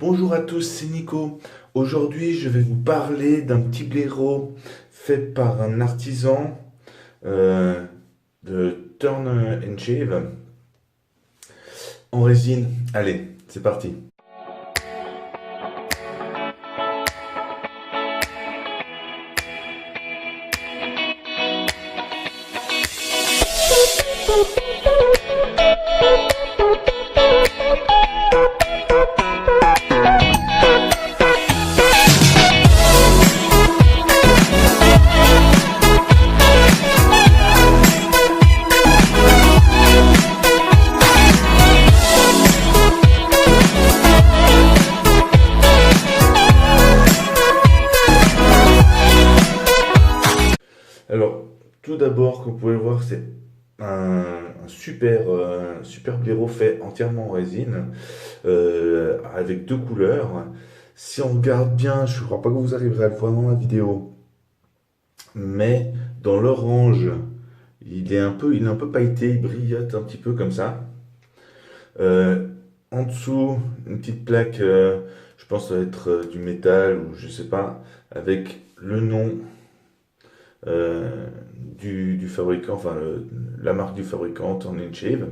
Bonjour à tous, c'est Nico. Aujourd'hui, je vais vous parler d'un petit blaireau fait par un artisan euh, de Turn and Shave en résine. Allez, c'est parti. Alors, tout d'abord, comme vous pouvez le voir, c'est un super blaireau fait entièrement en résine, avec deux couleurs. Si on regarde bien, je ne crois pas que vous arriverez à le voir dans la vidéo, mais dans l'orange, il est un peu pailleté, il brillote un petit peu comme ça. Euh, En dessous, une petite plaque, je pense que ça va être du métal ou je sais pas, avec le nom du fabricant, enfin la marque du fabricant, Turn and Shave.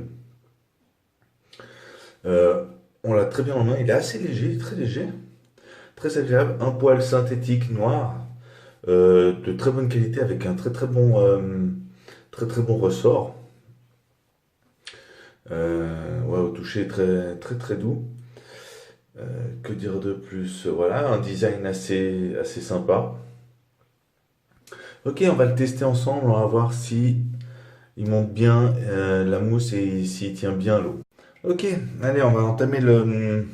Euh, on l'a très bien en main, il est assez léger, très léger, très agréable, un poil synthétique noir, de très bonne qualité avec un très bon ressort. Ouais, au toucher très doux. Que dire de plus? Voilà, un design assez sympa. Ok, on va le tester ensemble, on va voir si il monte bien la mousse et s'il tient bien l'eau. Ok, allez, on va entamer le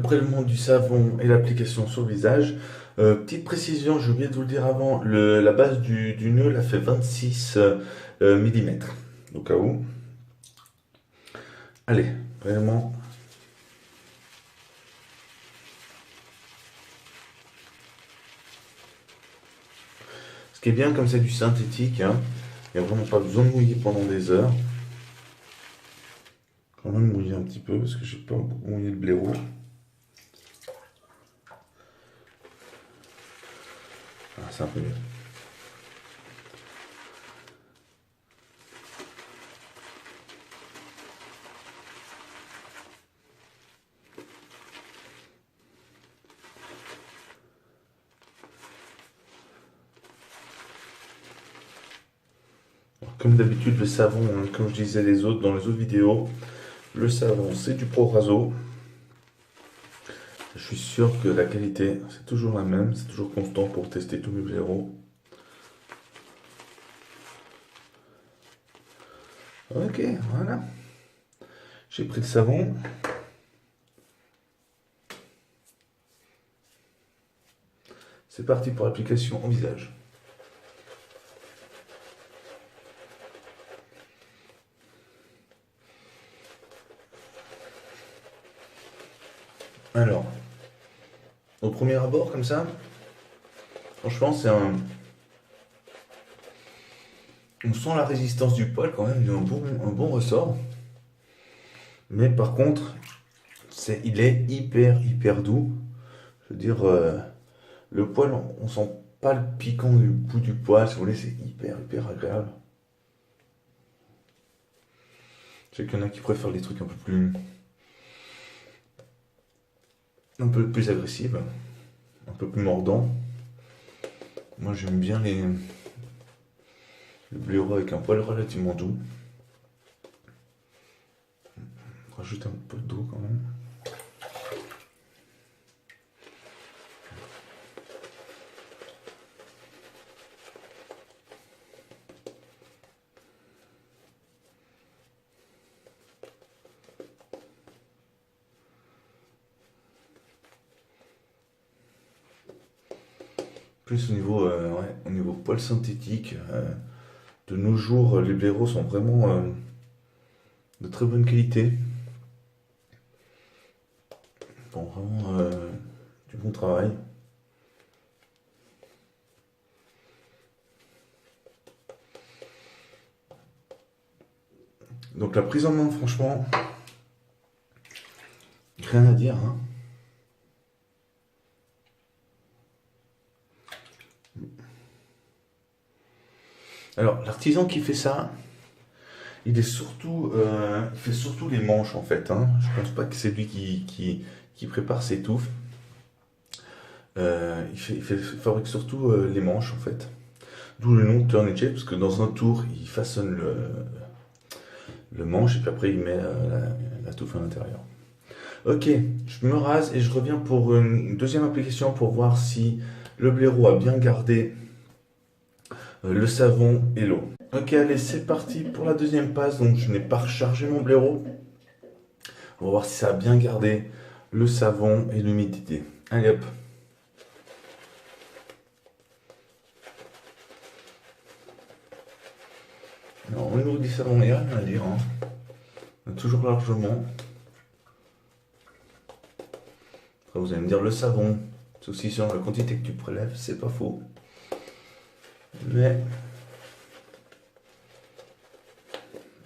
prélèvement du savon et l'application sur le visage. Petite précision, j'ai oublié de vous le dire avant, la base du nœud la fait 26 mm. Au cas où. Allez, prélèvement. Ce qui est bien, comme c'est du synthétique, hein, il n'y a vraiment pas besoin de mouiller pendant des heures. Quand même mouiller un petit peu parce que j'ai pas beaucoup mouillé le blaireau. Ah, c'est un peu mieux. Alors, comme d'habitude, le savon, hein, comme je disais dans les autres vidéos, le savon c'est du Pro Raso. Je suis sûr que la qualité c'est toujours la même, c'est toujours constant pour tester tous mes blaireaux. Ok, voilà. J'ai pris le savon. C'est parti pour l'application au visage. Alors, au premier abord, comme ça, franchement, on sent la résistance du poil quand même, il a un bon ressort. Mais par contre, il est hyper doux. Je veux dire, le poil, on sent pas le piquant du bout du poil, si vous voulez, c'est hyper agréable. Je sais qu'il y en a qui préfèrent les trucs un peu plus agressifs, un peu plus mordants. Moi, j'aime bien le blaireau avec un poil relativement doux. Rajoute un peu d'eau quand même. Plus au niveau poil synthétique, de nos jours, les blaireaux sont vraiment de très bonne qualité. Ils font vraiment du bon travail. Donc la prise en main, franchement, rien à dire, hein. Alors, l'artisan qui fait ça, il fait surtout les manches en fait, hein. Je pense pas que c'est lui qui prépare ses touffes. Il fabrique surtout les manches en fait. D'où le nom de turn and shape, parce que dans un tour, il façonne le manche et puis après il met la touffe à l'intérieur. Ok, je me rase et je reviens pour une deuxième application pour voir si le blaireau a bien gardé le savon et l'eau. Ok, allez, c'est parti pour la deuxième passe. Donc, je n'ai pas rechargé mon blaireau. On va voir si ça a bien gardé le savon et l'humidité. Allez hop. Alors, au niveau du savon, il n'y a rien à dire, hein. On a toujours largement. Après, vous allez me dire le savon, c'est aussi sur la quantité que tu prélèves, c'est pas faux. Mais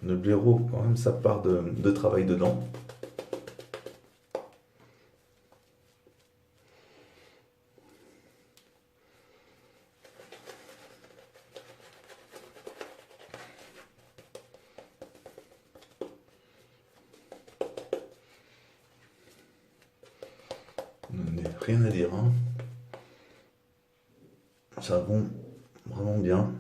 le blaireau, quand même, ça part de travail dedans. Rien à dire, hein. Savon, vraiment bien.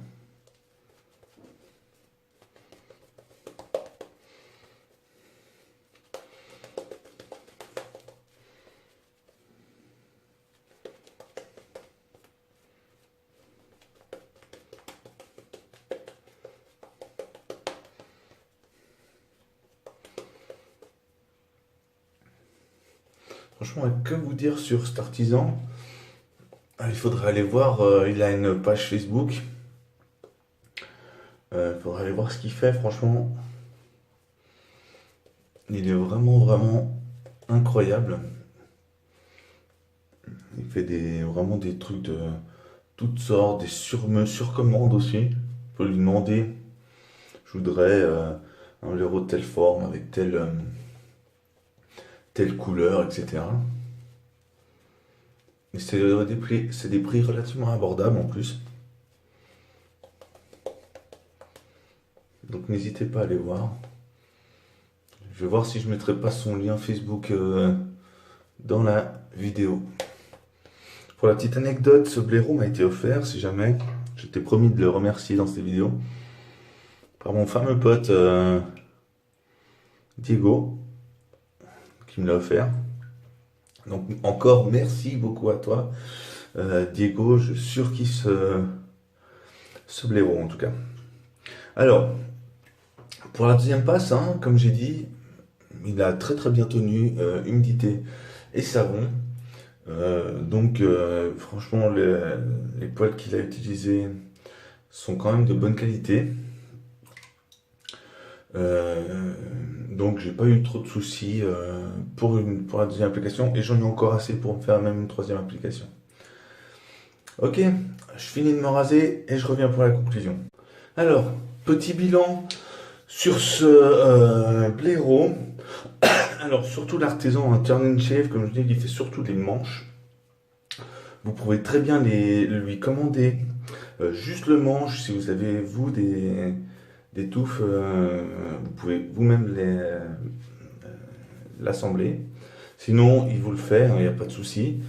Franchement, que vous dire sur cet artisan? Il faudrait aller voir, il a une page Facebook. Il faudrait aller voir ce qu'il fait, franchement. Il est vraiment incroyable. Il fait vraiment des trucs de toutes sortes, des sur commande aussi. On peut lui demander, je voudrais un blaireau de telle forme, avec telle couleur, etc. Et c'est des prix relativement abordables en plus. Donc n'hésitez pas à aller voir. Je vais voir si je ne mettrai pas son lien Facebook dans la vidéo. Pour la petite anecdote, ce blaireau m'a été offert, si jamais. J'étais promis de le remercier dans cette vidéo. Par mon fameux pote Diego, qui me l'a offert. Donc encore merci beaucoup à toi, Diego. Je surkiffe ce blaireau en tout cas. Alors, pour la deuxième passe, hein, comme j'ai dit, il a très bien tenu humidité et savon. Franchement, les poils qu'il a utilisés sont quand même de bonne qualité. Donc j'ai pas eu trop de soucis pour la deuxième application et j'en ai encore assez pour me faire même une troisième application. Ok, je finis de me raser et je reviens pour la conclusion. Alors, petit bilan sur ce blaireau. Alors surtout l'artisan, un turn and shave, comme je dis, il fait surtout des manches. Vous pouvez très bien lui commander juste le manche si vous avez vous des touffes, vous pouvez vous-même l'assembler. Sinon, il vous le fait, il n'y a pas de souci.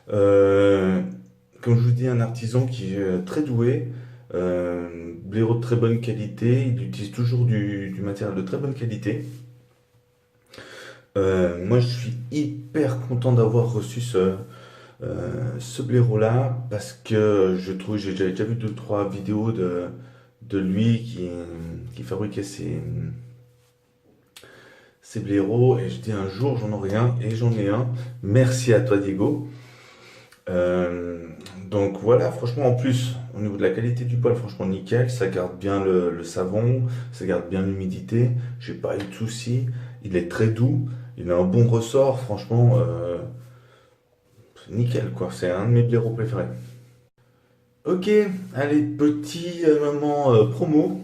Comme je vous dis, un artisan qui est très doué, blaireau de très bonne qualité, il utilise toujours du matériel de très bonne qualité. Moi, je suis hyper content d'avoir reçu ce blaireau-là parce que je trouve, j'ai déjà vu 2-3 vidéos de lui qui fabriquait ses blaireaux et je dis un jour j'en aurai un et j'en ai un. Merci à toi Diego. Donc voilà, franchement en plus au niveau de la qualité du poil, franchement nickel, ça garde bien le savon, ça garde bien l'humidité, j'ai pas eu de soucis, il est très doux, il a un bon ressort, franchement nickel quoi, c'est un de mes blaireaux préférés. Ok, allez, petit moment promo.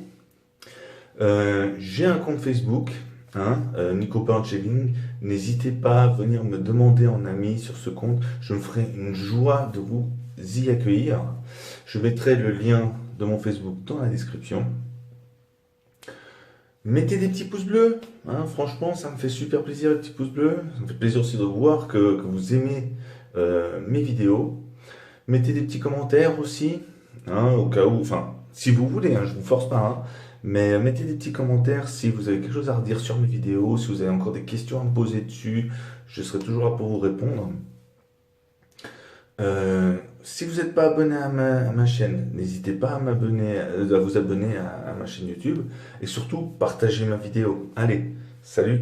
J'ai un compte Facebook, hein, Nico Panchelling, n'hésitez pas à venir me demander en ami sur ce compte. Je me ferai une joie de vous y accueillir. Je mettrai le lien de mon Facebook dans la description. Mettez des petits pouces bleus, hein, franchement, ça me fait super plaisir les petits pouces bleus. Ça me fait plaisir aussi de voir que vous aimez mes vidéos. Mettez des petits commentaires aussi, hein, au cas où, enfin, si vous voulez, hein, je vous force pas, hein, mais mettez des petits commentaires si vous avez quelque chose à redire sur mes vidéos, si vous avez encore des questions à me poser dessus, je serai toujours là pour vous répondre. Si vous n'êtes pas abonné à ma chaîne, n'hésitez pas à vous abonner à ma chaîne YouTube et surtout partagez ma vidéo. Allez, salut!